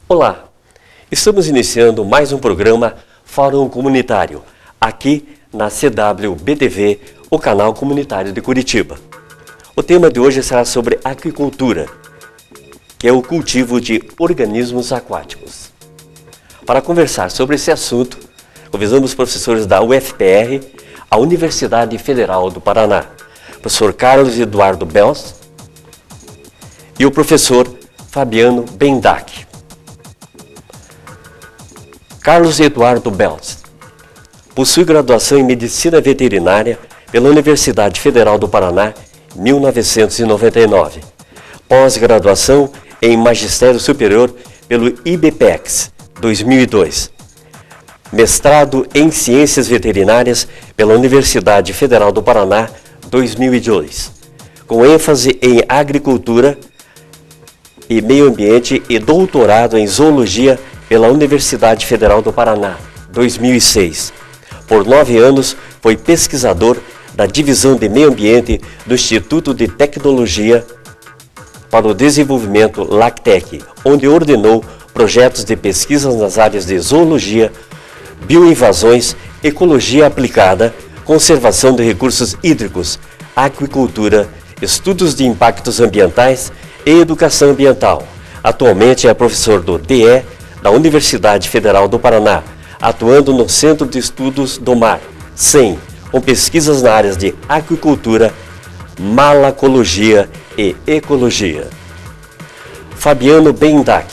Olá, estamos iniciando mais um programa Fórum Comunitário, aqui na CWBTV, o canal comunitário de Curitiba. O tema de hoje será sobre aquicultura, que é o cultivo de organismos aquáticos. Para conversar sobre esse assunto, convidamos os professores da UFPR, a Universidade Federal do Paraná, o professor Carlos Eduardo Belz e o professor Fabiano Bendac. Carlos Eduardo Belz possui graduação em Medicina Veterinária pela Universidade Federal do Paraná em 1999, pós-graduação em Magistério Superior pelo IBPEX, 2002, mestrado em Ciências Veterinárias pela Universidade Federal do Paraná, 2002, com ênfase em Agricultura e Meio Ambiente e doutorado em Zoologia pela Universidade Federal do Paraná, 2006. Por 9 anos, foi pesquisador da Divisão de Meio Ambiente do Instituto de Tecnologia para o Desenvolvimento LACTEC, onde ordenou projetos de pesquisas nas áreas de zoologia, bioinvasões, ecologia aplicada, conservação de recursos hídricos, aquicultura, estudos de impactos ambientais e educação ambiental. Atualmente é professor do DE da Universidade Federal do Paraná, atuando no Centro de Estudos do Mar, CEM, com pesquisas na áreas de aquicultura, malacologia e ecologia. Fabiano Bendac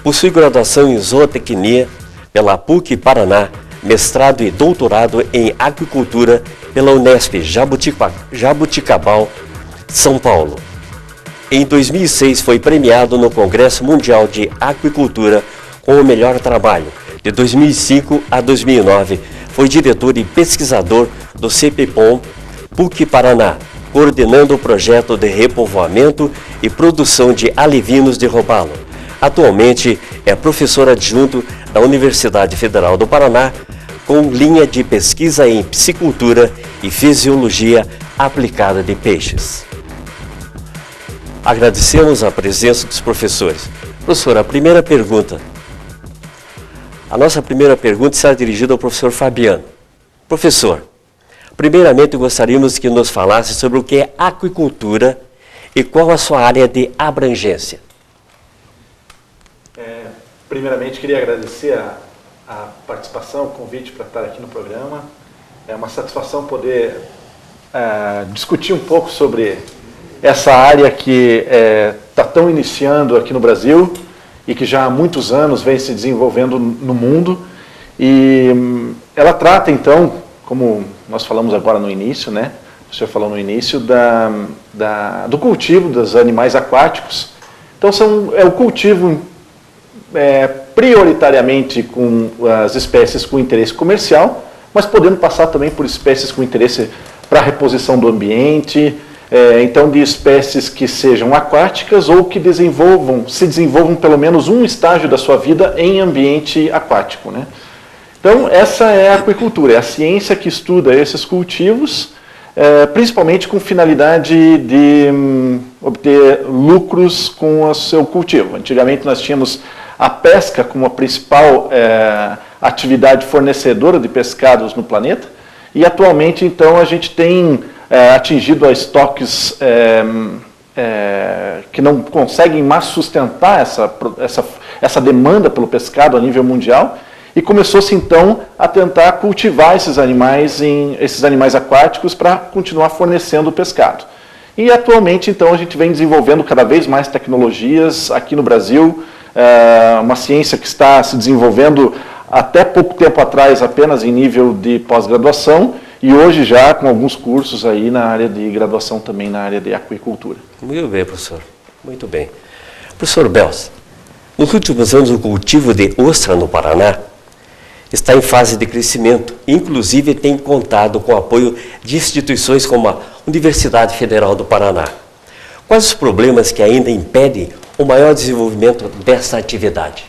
possui graduação em zootecnia pela PUC Paraná, mestrado e doutorado em aquicultura pela Unesp Jaboticabal, São Paulo. Em 2006 foi premiado no Congresso Mundial de Aquicultura com o melhor trabalho. De 2005 a 2009 foi diretor e pesquisador do CPPOM PUC Paraná, coordenando o projeto de repovoamento e produção de alevinos de robalo. Atualmente é professor adjunto da Universidade Federal do Paraná, com linha de pesquisa em piscicultura e fisiologia aplicada de peixes. Agradecemos a presença dos professores. Professor, a nossa primeira pergunta será dirigida ao professor Fabiano. Professor, primeiramente gostaríamos que nos falasse sobre o que é aquicultura e qual a sua área de abrangência. Primeiramente, queria agradecer a participação, o convite para estar aqui no programa. É uma satisfação poder discutir um pouco sobre essa área que está tão iniciando aqui no Brasil e que já há muitos anos vem se desenvolvendo no mundo. E ela trata, então, como nós falamos agora no início, né? O senhor falou no início, do cultivo dos animais aquáticos. Então, é o cultivo prioritariamente com as espécies com interesse comercial, mas podendo passar também por espécies com interesse para a reposição do ambiente, então de espécies que sejam aquáticas ou que se desenvolvam pelo menos um estágio da sua vida em ambiente aquático, né? Então essa é a aquicultura, é a ciência que estuda esses cultivos, principalmente com finalidade de obter lucros com o seu cultivo. Antigamente nós tínhamos a pesca como a principal atividade fornecedora de pescados no planeta, e atualmente então a gente tem atingido a estoques que não conseguem mais sustentar essa demanda pelo pescado a nível mundial, e começou-se então a tentar cultivar esses animais aquáticos para continuar fornecendo o pescado. E atualmente então a gente vem desenvolvendo cada vez mais tecnologias aqui no Brasil, uma ciência que está se desenvolvendo até pouco tempo atrás apenas em nível de pós-graduação, e hoje já com alguns cursos aí na área de graduação também na área de aquicultura. Muito bem, professor. Muito bem. Professor Belz, nos últimos anos o cultivo de ostra no Paraná está em fase de crescimento, inclusive tem contado com o apoio de instituições como a Universidade Federal do Paraná. Quais os problemas que ainda impedem o maior desenvolvimento dessa atividade?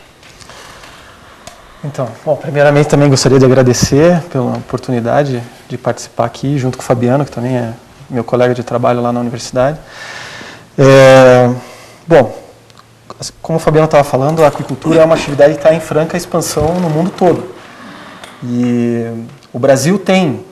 Então, bom, primeiramente também gostaria de agradecer pela oportunidade de participar aqui junto com o Fabiano, que também é meu colega de trabalho lá na universidade. Bom, como o Fabiano estava falando, a aquicultura é uma atividade que está em franca expansão no mundo todo. E o Brasil tem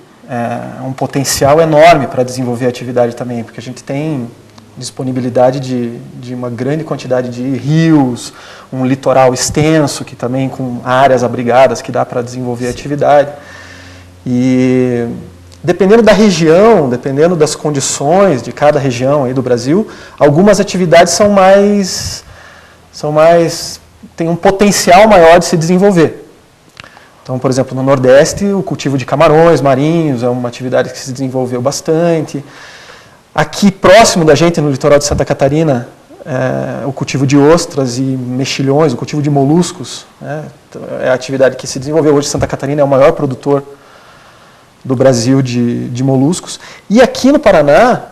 um potencial enorme para desenvolver a atividade também, porque a gente tem disponibilidade de uma grande quantidade de rios, um litoral extenso, que também com áreas abrigadas que dá para desenvolver a atividade. E dependendo da região, dependendo das condições de cada região aí do Brasil, algumas atividades têm um potencial maior de se desenvolver. Então, por exemplo, no Nordeste, o cultivo de camarões marinhos é uma atividade que se desenvolveu bastante. Aqui, próximo da gente, no litoral de Santa Catarina, o cultivo de ostras e mexilhões, o cultivo de moluscos, é a atividade que se desenvolveu. Hoje, Santa Catarina é o maior produtor do Brasil de moluscos. E aqui no Paraná,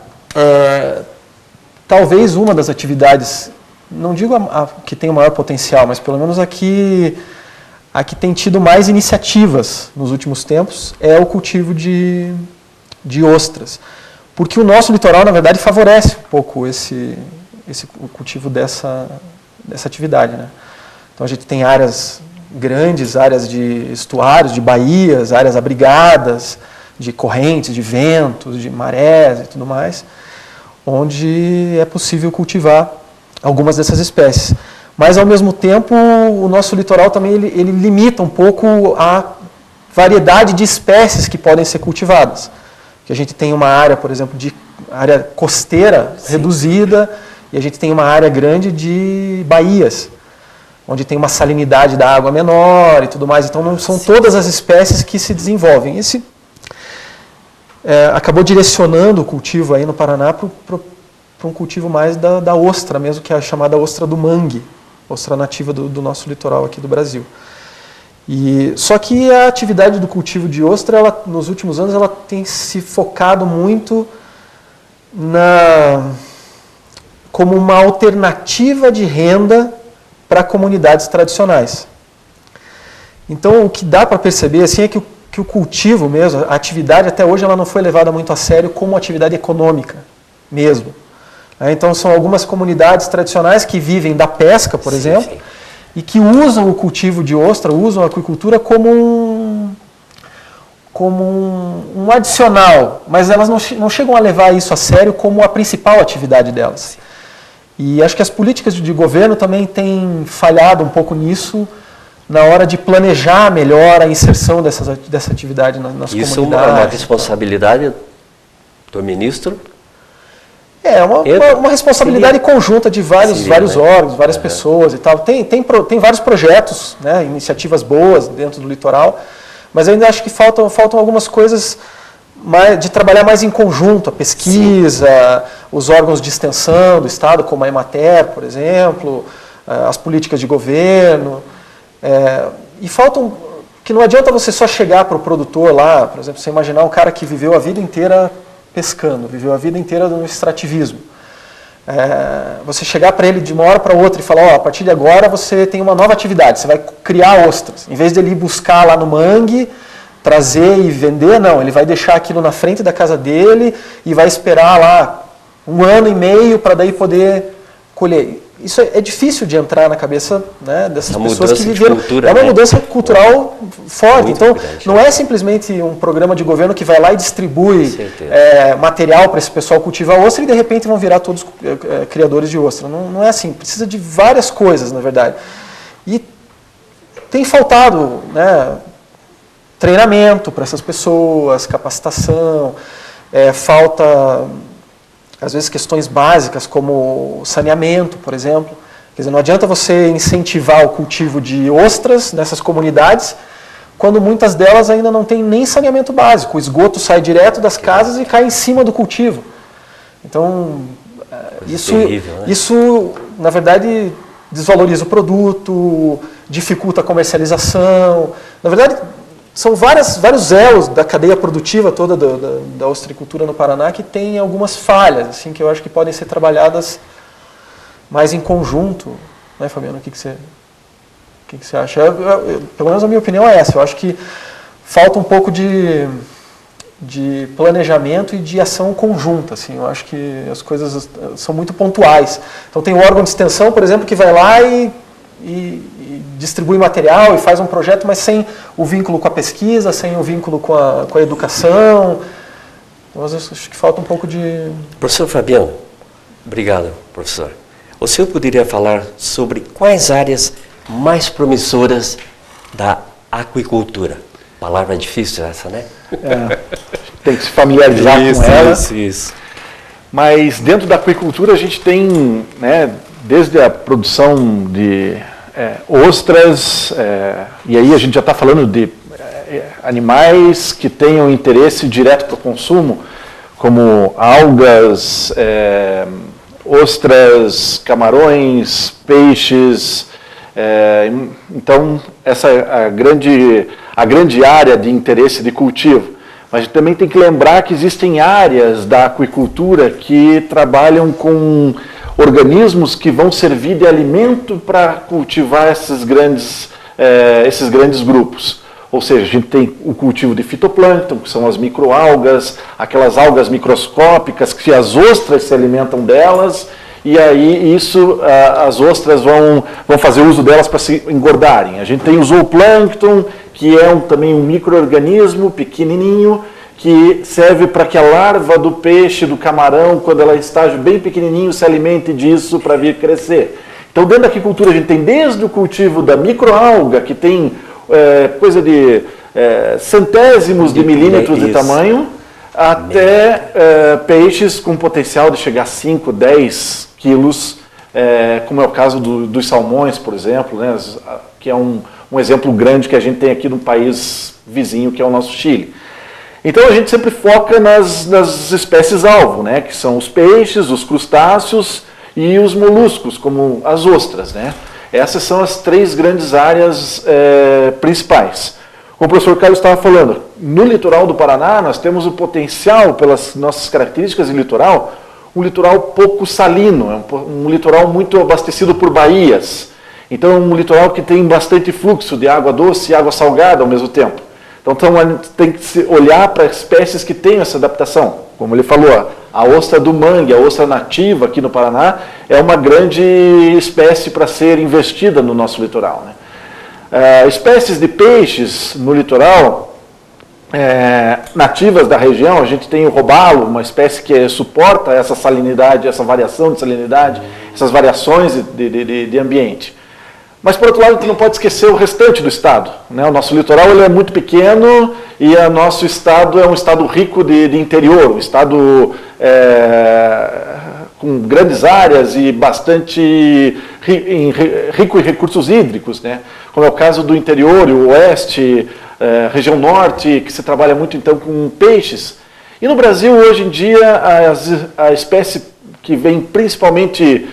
talvez uma das atividades, não digo a que tem o maior potencial, mas pelo menos a que tem tido mais iniciativas nos últimos tempos, é o cultivo de ostras. Porque o nosso litoral, na verdade, favorece um pouco o cultivo dessa atividade, né? Então a gente tem áreas grandes, áreas de estuários, de baías, áreas abrigadas, de correntes, de ventos, de marés e tudo mais, onde é possível cultivar algumas dessas espécies. Mas, ao mesmo tempo, o nosso litoral também ele limita um pouco a variedade de espécies que podem ser cultivadas. Que a gente tem uma área, por exemplo, de área costeira reduzida, e a gente tem uma área grande de baías, onde tem uma salinidade da água menor e tudo mais. Então, não são todas as espécies que se desenvolvem. Esse acabou direcionando o cultivo aí no Paraná para um cultivo mais da ostra mesmo, que é a chamada ostra do mangue, ostra nativa do nosso litoral aqui do Brasil. Só que a atividade do cultivo de ostra, nos últimos anos, ela tem se focado muito como uma alternativa de renda para comunidades tradicionais. Então, o que dá para perceber assim, é que o cultivo mesmo, a atividade até hoje, ela não foi levada muito a sério como atividade econômica mesmo. Então, são algumas comunidades tradicionais que vivem da pesca, por exemplo, e que usam o cultivo de ostra, usam a aquicultura como um adicional, mas elas não chegam a levar isso a sério como a principal atividade delas. E acho que as políticas de governo também têm falhado um pouco nisso, na hora de planejar melhor a inserção dessa atividade nas comunidades. Isso é uma responsabilidade do ministro? É uma responsabilidade conjunta de vários órgãos, várias pessoas e tal. Tem vários projetos, né, iniciativas boas dentro do litoral, mas eu ainda acho que faltam algumas coisas de trabalhar mais em conjunto, a pesquisa, os órgãos de extensão do Estado, como a Emater, por exemplo, as políticas de governo. E faltam, que não adianta você só chegar para o produtor lá, por exemplo, você imaginar um cara que viveu a vida inteira pescando, viveu a vida inteira no extrativismo. Você chegar para ele de uma hora para outra e falar, a partir de agora você tem uma nova atividade, você vai criar ostras. Em vez de ele ir buscar lá no mangue, trazer e vender, não, ele vai deixar aquilo na frente da casa dele e vai esperar lá 1 ano e meio para daí poder colher. Isso é difícil de entrar na cabeça, né, dessas pessoas que viveram. É uma mudança cultural forte. Muito então, grande. Não é simplesmente um programa de governo que vai lá e distribui material para esse pessoal cultivar ostra e de repente vão virar todos criadores de ostra. Não é assim. Precisa de várias coisas, na verdade. E tem faltado, né, treinamento para essas pessoas, capacitação, falta, às vezes, questões básicas como saneamento, por exemplo. Quer dizer, não adianta você incentivar o cultivo de ostras nessas comunidades quando muitas delas ainda não têm nem saneamento básico. O esgoto sai direto das casas e cai em cima do cultivo. Então, isso, na verdade, desvaloriza o produto, dificulta a comercialização. Na verdade, são vários elos da cadeia produtiva toda da ostricultura no Paraná que tem algumas falhas, assim, que eu acho que podem ser trabalhadas mais em conjunto. Né, Fabiano? O que você acha? Pelo menos a minha opinião é essa. Eu acho que falta um pouco de de planejamento e de ação conjunta. Assim, eu acho que as coisas são muito pontuais. Então tem o órgão de extensão, por exemplo, que vai lá e distribui material e faz um projeto, mas sem o vínculo com a pesquisa, sem o vínculo com a educação. Então, às vezes, acho que falta um pouco de... Professor Fabiano, obrigado, professor. O senhor poderia falar sobre quais áreas mais promissoras da aquicultura? Palavra difícil essa, né? Tem que se familiarizar com ela. Isso. Mas dentro da aquicultura a gente tem, né, desde a produção de ostras, e aí a gente já está falando de animais que tenham interesse direto para o consumo, como algas, ostras, camarões, peixes. Então, essa é a grande área de interesse de cultivo. Mas a gente também tem que lembrar que existem áreas da aquicultura que trabalham com organismos que vão servir de alimento para cultivar esses grandes grupos. Ou seja, a gente tem o cultivo de fitoplâncton, que são as microalgas, aquelas algas microscópicas que as ostras se alimentam delas, e aí as ostras vão fazer uso delas para se engordarem. A gente tem o zooplâncton, que é também um micro-organismo pequenininho, que serve para que a larva do peixe, do camarão, quando ela está bem pequenininho, se alimente disso para vir crescer. Então, dentro da aquicultura, a gente tem desde o cultivo da microalga, que tem coisa de centésimos de milímetros de tamanho, até peixes com potencial de chegar a 5, 10 quilos, como é o caso dos salmões, por exemplo, né, que é um exemplo grande que a gente tem aqui no país vizinho, que é o nosso Chile. Então a gente sempre foca nas espécies-alvo, né, que são os peixes, os crustáceos e os moluscos, como as ostras, né? Essas são as 3 grandes áreas principais. Como o professor Carlos estava falando, no litoral do Paraná nós temos o potencial, pelas nossas características de litoral, um litoral pouco salino, um litoral muito abastecido por baías. Então é um litoral que tem bastante fluxo de água doce e água salgada ao mesmo tempo. Então a gente tem que olhar para espécies que têm essa adaptação. Como ele falou, a ostra do mangue, a ostra nativa aqui no Paraná, é uma grande espécie para ser investida no nosso litoral, né? Espécies de peixes no litoral, nativas da região, a gente tem o robalo, uma espécie que suporta essa salinidade, essa variação de salinidade, essas variações de ambiente. Mas, por outro lado, a gente não pode esquecer o restante do estado, né? O nosso litoral ele é muito pequeno e o nosso estado é um estado rico de interior, um estado com grandes áreas e bastante rico em recursos hídricos, né? Como é o caso do interior, o oeste, região norte, que se trabalha muito então com peixes. E no Brasil, hoje em dia, a espécie que vem principalmente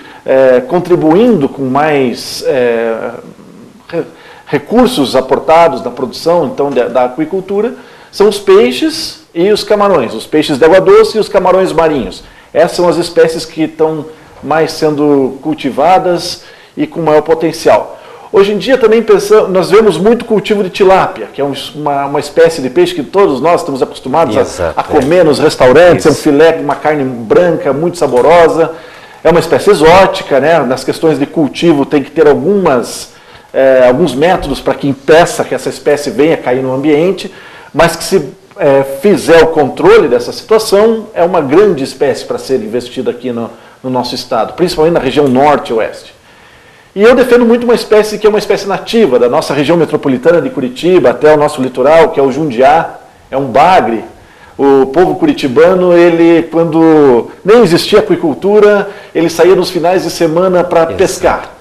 contribuindo com mais recursos aportados na produção então, da aquicultura, são os peixes e os camarões, os peixes de água doce e os camarões marinhos. Essas são as espécies que estão mais sendo cultivadas e com maior potencial. Hoje em dia também nós vemos muito cultivo de tilápia, que é uma espécie de peixe que todos nós estamos acostumados a comer nos restaurantes. É um filé, uma carne branca, muito saborosa. É uma espécie exótica, né? Nas questões de cultivo tem que ter alguns métodos para que impeça que essa espécie venha cair no ambiente, mas que se fizer o controle dessa situação, é uma grande espécie para ser investida aqui no nosso estado, principalmente na região norte e oeste. E eu defendo muito uma espécie que é uma espécie nativa da nossa região metropolitana de Curitiba até o nosso litoral, que é o jundiá, é um bagre. O povo curitibano, quando nem existia aquicultura, ele saía nos finais de semana para pescar.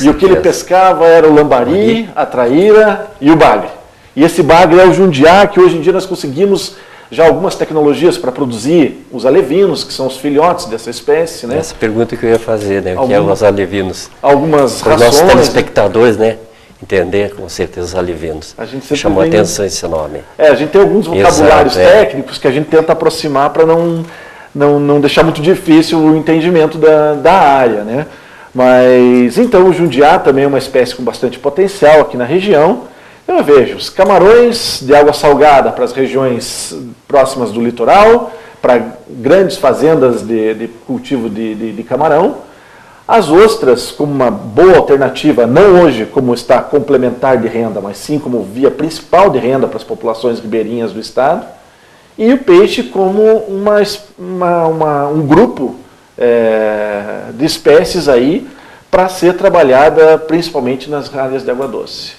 E o que ele pescava era o lambari, a traíra e o bagre. E esse bagre é o jundiá, que hoje em dia nós conseguimos já algumas tecnologias para produzir os alevinos, que são os filhotes dessa espécie, né? Essa pergunta que eu ia fazer, né? O que é os alevinos? Algumas rações. Para os nossos telespectadores, né? Entender com certeza os alevinos. Chamou a atenção esse nome. A gente tem alguns vocabulários técnicos que a gente tenta aproximar para não deixar muito difícil o entendimento da área, né? Mas, então, o jundiá também é uma espécie com bastante potencial aqui na região. Eu vejo os camarões de água salgada para as regiões próximas do litoral, para grandes fazendas de cultivo de camarão. As ostras, como uma boa alternativa, não hoje como está complementar de renda, mas sim como via principal de renda para as populações ribeirinhas do estado. E o peixe como um grupo de espécies aí para ser trabalhada principalmente nas áreas de água doce.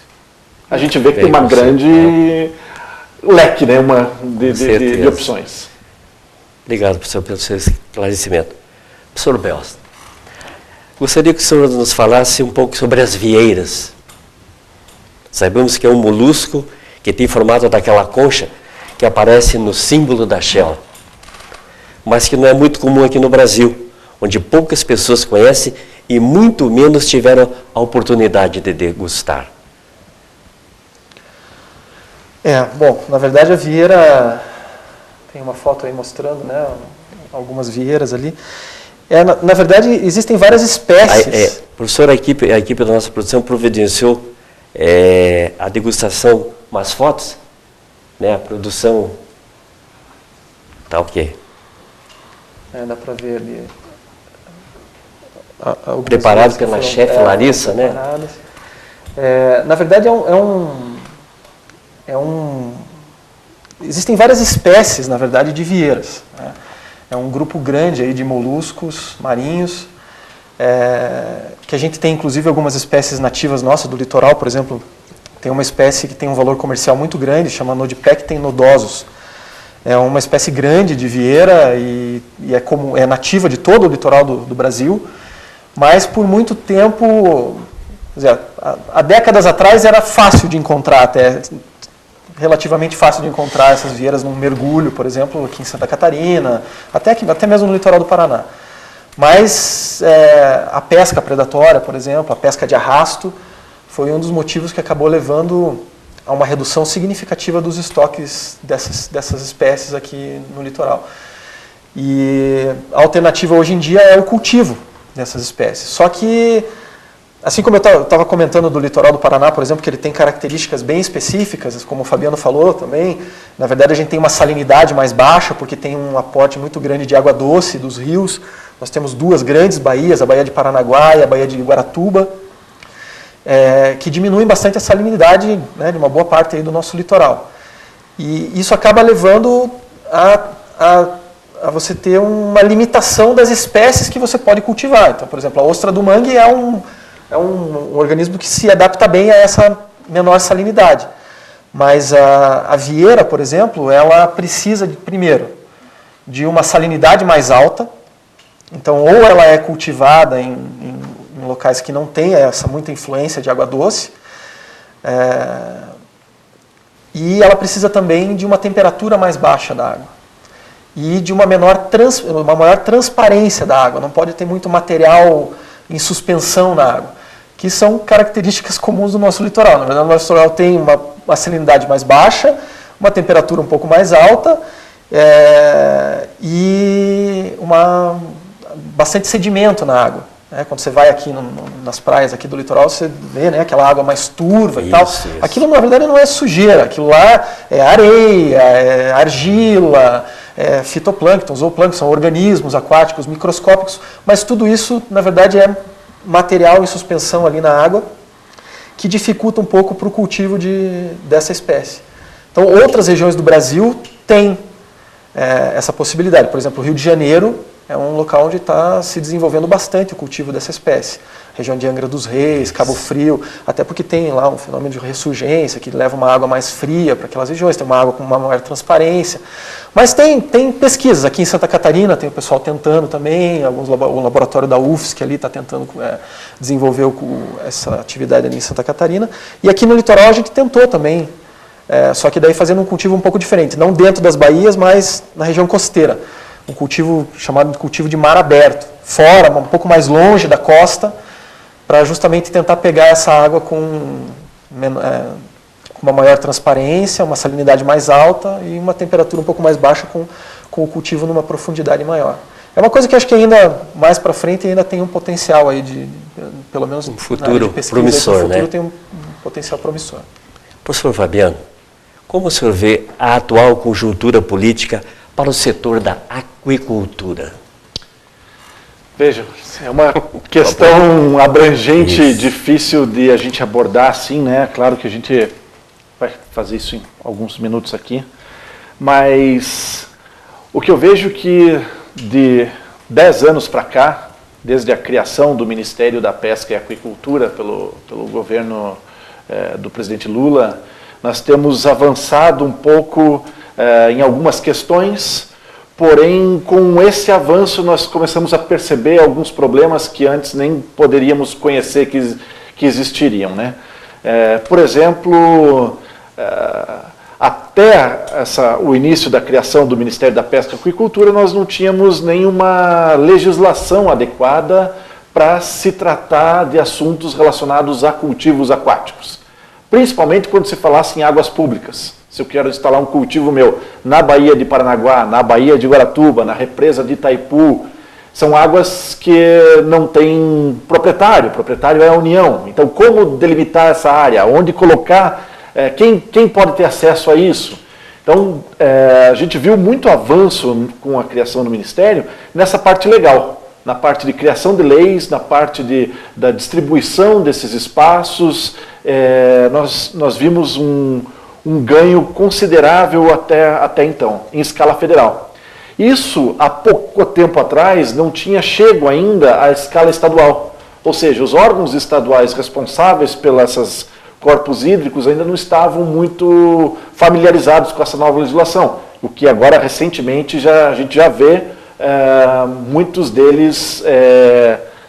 A gente vê que tem uma grande leque, né, de opções. Obrigado, professor, pelo seu esclarecimento. Professor Belst, gostaria que o senhor nos falasse um pouco sobre as vieiras. Sabemos que é um molusco que tem formato daquela concha que aparece no símbolo da Shell, mas que não é muito comum aqui no Brasil, onde poucas pessoas conhecem e muito menos tiveram a oportunidade de degustar. Bom, na verdade a vieira, tem uma foto aí mostrando, né, algumas vieiras ali. Na verdade existem várias espécies. Professor, a equipe da nossa produção providenciou a degustação, umas fotos, né, a produção, tá ok. Dá para ver ali. Preparado pela chefe Larissa, né? Na verdade existem várias espécies, na verdade, de vieiras, né? É um grupo grande aí de moluscos marinhos, que a gente tem inclusive algumas espécies nativas nossas do litoral, por exemplo, tem uma espécie que tem um valor comercial muito grande, chama Nodipecten nodosus. É uma espécie grande de vieira e é nativa de todo o litoral do Brasil, mas por muito tempo, há décadas atrás era fácil de encontrar, até relativamente fácil de encontrar essas vieiras num mergulho, por exemplo, aqui em Santa Catarina, até mesmo no litoral do Paraná. Mas a pesca predatória, por exemplo, a pesca de arrasto, foi um dos motivos que acabou levando a uma redução significativa dos estoques dessas espécies aqui no litoral. E a alternativa hoje em dia é o cultivo dessas espécies. Só que, assim como eu estava comentando do litoral do Paraná, por exemplo, que ele tem características bem específicas, como o Fabiano falou também, na verdade a gente tem uma salinidade mais baixa, porque tem um aporte muito grande de água doce dos rios. Nós temos duas grandes baías, a Baía de Paranaguá e a Baía de Guaratuba, que diminuem bastante a salinidade, né, de uma boa parte aí do nosso litoral. E isso acaba levando a você ter uma limitação das espécies que você pode cultivar. Então, por exemplo, a ostra do mangue é um organismo que se adapta bem a essa menor salinidade. Mas a vieira, por exemplo, ela precisa, primeiro, de uma salinidade mais alta. Então, ou ela é cultivada em locais que não tem muita influência de água doce, e ela precisa também de uma temperatura mais baixa da água e de uma maior transparência da água. Não pode ter muito material em suspensão na água, que são características comuns do nosso litoral. Na verdade, o nosso litoral tem uma salinidade mais baixa, uma temperatura um pouco mais alta e bastante sedimento na água. Quando você vai aqui nas praias aqui do litoral, você vê, né, aquela água mais turva e tal. Isso. Aquilo, na verdade, não é sujeira. Aquilo lá é areia, é argila, é fitoplâncton, zooplâncton, são organismos aquáticos microscópicos, mas tudo isso, na verdade, é material em suspensão ali na água que dificulta um pouco para o cultivo dessa espécie. Então, outras regiões do Brasil têm essa possibilidade. Por exemplo, o Rio de Janeiro é um local onde está se desenvolvendo bastante o cultivo dessa espécie. Região de Angra dos Reis, Cabo Frio, até porque tem lá um fenômeno de ressurgência que leva uma água mais fria para aquelas regiões, tem uma água com uma maior transparência. Mas tem pesquisas, aqui em Santa Catarina tem o pessoal tentando também, o laboratório da UFSC ali está tentando desenvolver essa atividade ali em Santa Catarina. E aqui no litoral a gente tentou também, só que daí fazendo um cultivo um pouco diferente, não dentro das baías, mas na região costeira. Um cultivo chamado de cultivo de mar aberto, fora, um pouco mais longe da costa, para justamente tentar pegar essa água com uma maior transparência, uma salinidade mais alta e uma temperatura um pouco mais baixa com o cultivo numa profundidade maior. É uma coisa que acho que ainda mais para frente ainda tem um potencial aí pelo menos um futuro promissor, né? Tem um potencial promissor. Professor Fabiano, como o senhor vê a atual conjuntura política para o setor da aquicultura? Veja, é uma questão abrangente, difícil de a gente abordar assim, né? Claro que a gente vai fazer isso em alguns minutos aqui, mas o que eu vejo que de 10 anos para cá, desde a criação do Ministério da Pesca e Aquicultura pelo governo do presidente Lula, nós temos avançado um pouco em algumas questões, porém, com esse avanço nós começamos a perceber alguns problemas que antes nem poderíamos conhecer que existiriam, né? Por exemplo, até o início da criação do Ministério da Pesca e Aquicultura, nós não tínhamos nenhuma legislação adequada para se tratar de assuntos relacionados a cultivos aquáticos. Principalmente quando se falasse em águas públicas. Se eu quero instalar um cultivo meu na Baía de Paranaguá, na Baía de Guaratuba, na represa de Itaipu, são águas que não têm proprietário, o proprietário é a União. Então, como delimitar essa área? Onde colocar? Quem pode ter acesso a isso? Então, a gente viu muito avanço com a criação do Ministério nessa parte legal, na parte de criação de leis, na parte da distribuição desses espaços. Nós vimos um ganho considerável até então, em escala federal. Isso, há pouco tempo atrás, não tinha chego ainda à escala estadual. Ou seja, os órgãos estaduais responsáveis pelos corpos hídricos ainda não estavam muito familiarizados com essa nova legislação. O que agora, recentemente, a gente já vê muitos deles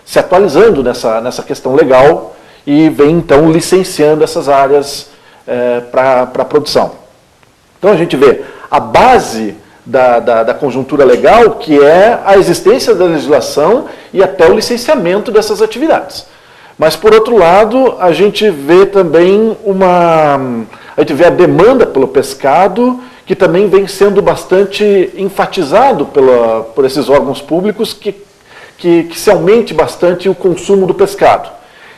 se atualizando nessa questão legal e vem, então, licenciando essas áreas para a produção. Então a gente vê a base da conjuntura legal, que é a existência da legislação e até o licenciamento dessas atividades. Mas, por outro lado, a gente vê também a demanda pelo pescado, que também vem sendo bastante enfatizado por esses órgãos públicos, que se aumente bastante o consumo do pescado.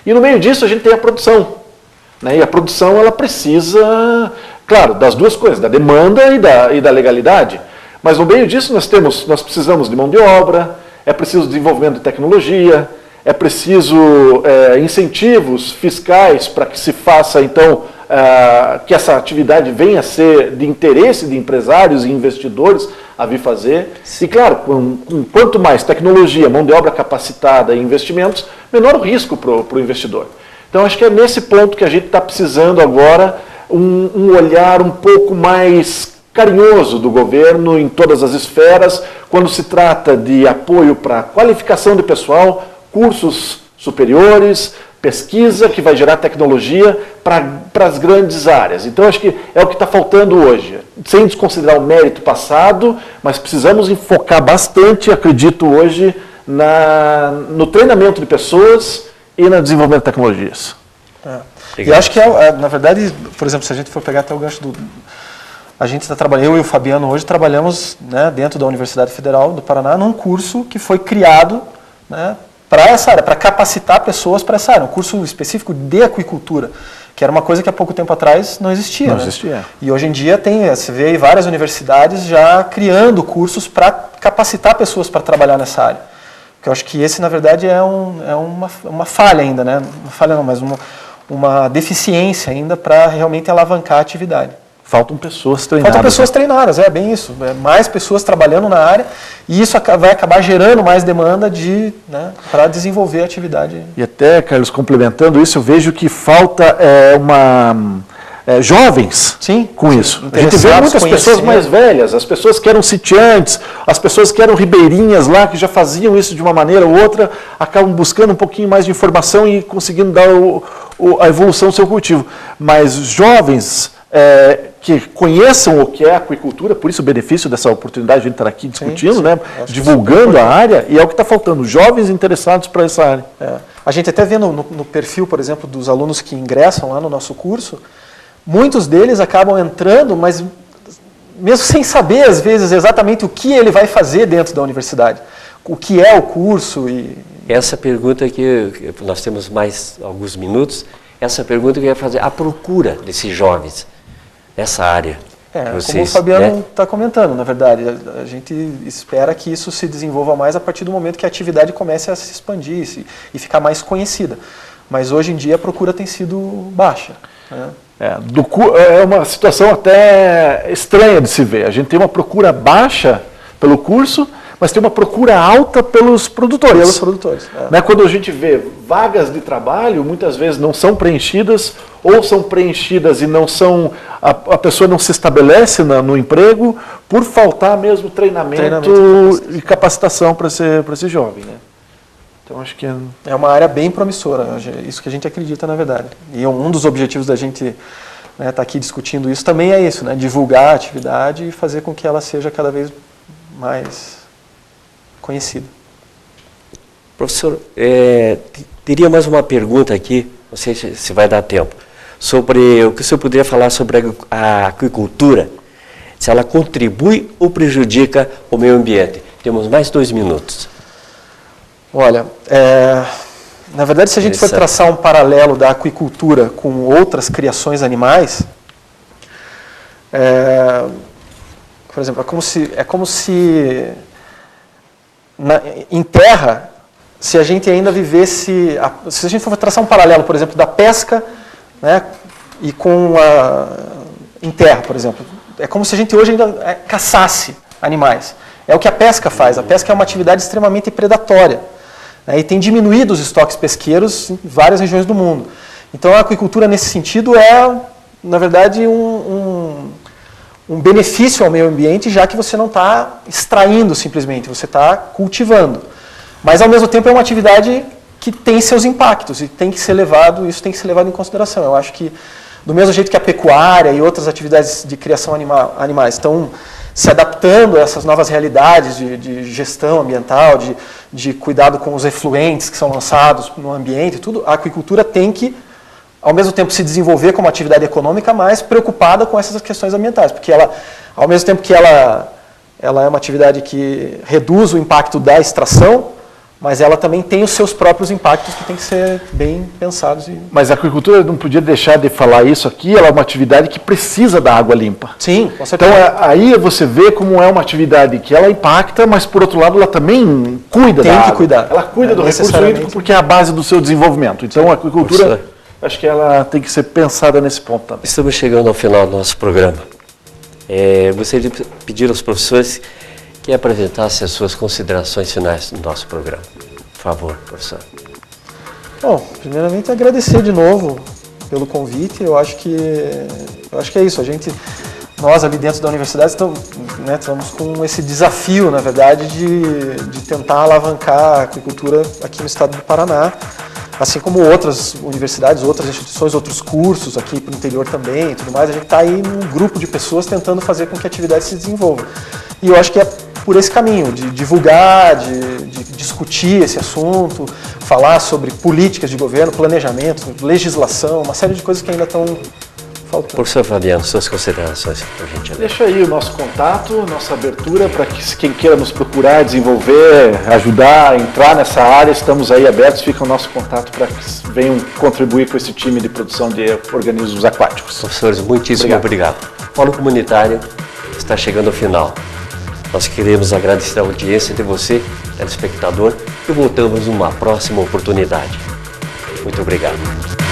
E no meio disso a gente tem a produção. E a produção, ela precisa, claro, das duas coisas, da demanda e da legalidade. Mas no meio disso nós precisamos de mão de obra, é preciso desenvolvimento de tecnologia, é preciso incentivos fiscais para que se faça, então, que essa atividade venha a ser de interesse de empresários e investidores a vir fazer. E, claro, quanto mais tecnologia, mão de obra capacitada e investimentos, menor o risco para o investidor. Então, acho que é nesse ponto que a gente está precisando agora um olhar um pouco mais carinhoso do governo em todas as esferas, quando se trata de apoio para qualificação de pessoal, cursos superiores, pesquisa que vai gerar tecnologia para as grandes áreas. Então, acho que é o que está faltando hoje, sem desconsiderar o mérito passado, mas precisamos enfocar bastante, acredito hoje, no treinamento de pessoas e no desenvolvimento de tecnologias. E acho que, na verdade, por exemplo, se a gente for pegar até o gancho a gente está trabalhando, eu e o Fabiano hoje trabalhamos, né, dentro da Universidade Federal do Paraná num curso que foi criado, né, para essa área, para capacitar pessoas para essa área, um curso específico de aquicultura, que era uma coisa que há pouco tempo atrás não existia. Não existia. E hoje em dia você vê aí várias universidades já criando cursos para capacitar pessoas para trabalhar nessa área. Porque eu acho que esse, na verdade, é uma falha ainda, né? Uma falha não, mas uma deficiência ainda para realmente alavancar a atividade. Faltam pessoas treinadas. Faltam pessoas treinadas, é bem isso. Mais pessoas trabalhando na área e isso vai acabar gerando mais demanda para desenvolver a atividade. E até, Carlos, complementando isso, eu vejo que falta jovens com isso. A gente vê muitas pessoas mais velhas, as pessoas que eram sitiantes, as pessoas que eram ribeirinhas lá, que já faziam isso de uma maneira ou outra, acabam buscando um pouquinho mais de informação e conseguindo dar a evolução do seu cultivo. Mas jovens que conheçam o que é a aquicultura, por isso o benefício dessa oportunidade de a gente estar aqui discutindo, né, divulgando a área, e é o que está faltando, jovens interessados para essa área. A gente até vê no perfil, por exemplo, dos alunos que ingressam lá no nosso curso, muitos deles acabam entrando, mas mesmo sem saber, às vezes, exatamente o que ele vai fazer dentro da universidade, o que é o curso. Essa pergunta que nós temos mais alguns minutos, essa pergunta que eu ia fazer, a procura desses jovens nessa área. Como o Fabiano está comentando, na verdade, a gente espera que isso se desenvolva mais a partir do momento que a atividade comece a se expandir e ficar mais conhecida. Mas hoje em dia a procura tem sido baixa. Né? É uma situação até estranha de se ver. A gente tem uma procura baixa pelo curso, mas tem uma procura alta pelos produtores. Né? Quando a gente vê vagas de trabalho, muitas vezes não são preenchidas, ou são preenchidas e não são, a pessoa não se estabelece no emprego por faltar mesmo treinamento e capacitação para esse jovem. Né? Então acho que é uma área bem promissora, isso que a gente acredita na verdade. E um dos objetivos da gente estar aqui discutindo isso também é isso, né? Divulgar a atividade e fazer com que ela seja cada vez mais conhecida. Professor, teria mais uma pergunta aqui, não sei se vai dar tempo, sobre o que o senhor poderia falar sobre a aquicultura, se ela contribui ou prejudica o meio ambiente. Temos mais 2 minutos. Olha, na verdade, se a gente for traçar um paralelo da aquicultura com outras criações animais, por exemplo, é como se em terra, se a gente ainda vivesse, se a gente for traçar um paralelo, por exemplo, da pesca, né, e em terra, por exemplo, é como se a gente hoje ainda caçasse animais. É o que a pesca faz. A pesca é uma atividade extremamente predatória. E tem diminuído os estoques pesqueiros em várias regiões do mundo. Então a aquicultura nesse sentido na verdade, um benefício ao meio ambiente, já que você não está extraindo simplesmente, você está cultivando. Mas ao mesmo tempo é uma atividade que tem seus impactos e isso tem que ser levado em consideração. Eu acho que do mesmo jeito que a pecuária e outras atividades de criação animais estão se adaptando a essas novas realidades de gestão ambiental, de cuidado com os efluentes que são lançados no ambiente, tudo, a aquicultura tem que, ao mesmo tempo, se desenvolver como atividade econômica, mas preocupada com essas questões ambientais, porque ela, ao mesmo tempo que ela é uma atividade que reduz o impacto da extração, mas ela também tem os seus próprios impactos que tem que ser bem pensados. Mas a aquicultura, não podia deixar de falar isso aqui, ela é uma atividade que precisa da água limpa. Sim, com certeza. Então aí você vê como é uma atividade que ela impacta, mas por outro lado ela também cuida da água. Tem que cuidar. Ela cuida do recurso hídrico porque é a base do seu desenvolvimento. Então a aquicultura, acho que ela tem que ser pensada nesse ponto também. Estamos chegando ao final do nosso programa. Gostaria de pedir aos professores que apresentassem as suas considerações finais do nosso programa. Por favor, professor. Bom, primeiramente agradecer de novo pelo convite. Eu acho que é isso. Nós ali dentro da universidade estamos com esse desafio, na verdade, de tentar alavancar a aquicultura aqui no estado do Paraná, assim como outras universidades, outras instituições, outros cursos aqui para o interior também e tudo mais. A gente está aí num grupo de pessoas tentando fazer com que a atividade se desenvolva. E eu acho que é por esse caminho, de divulgar, de discutir esse assunto, falar sobre políticas de governo, planejamento, legislação, uma série de coisas que ainda estão faltando. Professor Fabiano, suas considerações, por gentileza. Deixa aí o nosso contato, nossa abertura para que quem queira nos procurar, desenvolver, ajudar, entrar nessa área, estamos aí abertos, fica o nosso contato para que venham contribuir com esse time de produção de organismos aquáticos. Professores, muitíssimo obrigado. O Fórum Comunitário está chegando ao final. Nós queremos agradecer a audiência de você, telespectador, e voltamos numa próxima oportunidade. Muito obrigado.